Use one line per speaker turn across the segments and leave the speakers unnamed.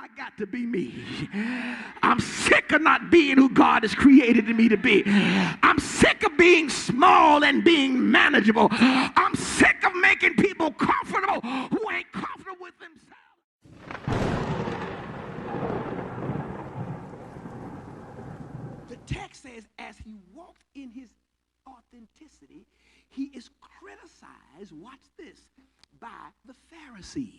I got to be me. I'm sick of not being who God has created me to be. I'm sick of being small and being manageable. I'm sick of making people comfortable who ain't comfortable with themselves. The text says, as he walked in his authenticity, he is criticized, watch this, by the Pharisees.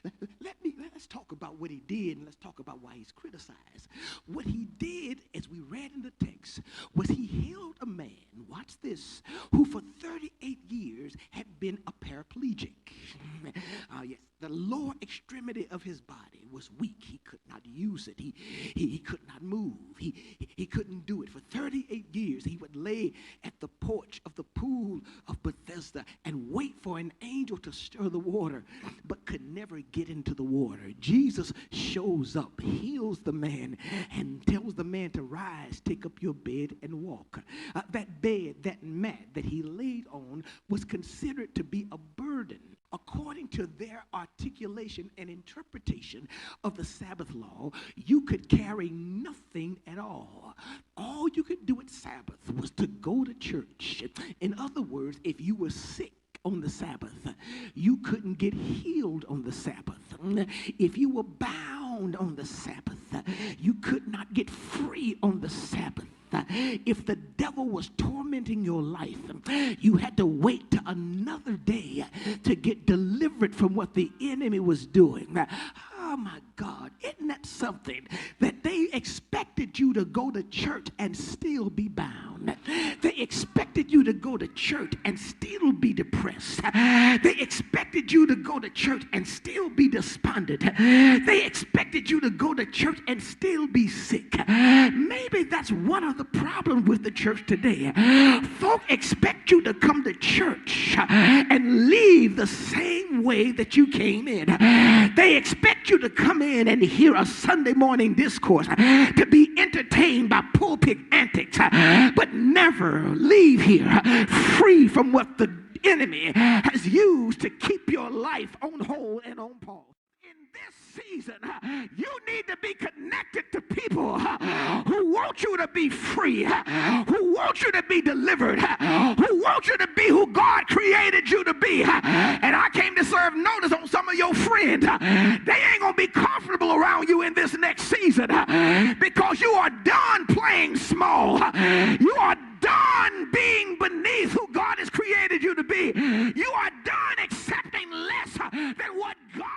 Let's talk about what he did, and let's talk about why he's criticized. What he did, as we read in the text, was he healed a man, watch this, who for 38 years had been a paraplegic. Yes, the lower extremity of his body was weak. He could not use it. He could not move. He couldn't do it. For 38 years, he would lay at the porch of the pool of Bethesda and wait for an angel to stir the water, but could never get into the water. Jesus shows up, heals the man, and tells the man to rise, take up your bed, and walk. That bed, that mat that he laid on was considered to be a burden. According to their articulation and interpretation of the Sabbath law, you could carry nothing at all. All you could do at Sabbath was to go to church. In other words, if you were sick on the Sabbath, you couldn't get healed on the Sabbath. If you were bound on the Sabbath, you could not get free on the Sabbath. If the devil was tormenting your life, you had to wait to another day to get delivered from what the enemy was doing. Oh my God, isn't that something? That they expected you to go to church and still be bound. They expected you to go to church and still be depressed. They expected you to go to church and still be despondent. They expected you to go to church and still be sick. Maybe that's one of the problems with the church today. Folk expect you to come to church and leave the same way that you came in. They expect you to come in and hear a Sunday morning discourse, to be entertained by pulpit antics, but never leave here free from what the enemy has used to keep your life on hold and on pause. In this season, you need to be connected to people who want you to be free, who want you to be delivered, who want you to be who God created you to be. And I came to serve notice on some of your friends. They ain't going to be comfortable around you in this next season because you are done playing small. You are done being beneath who God has created you to be. You are done accepting less than what God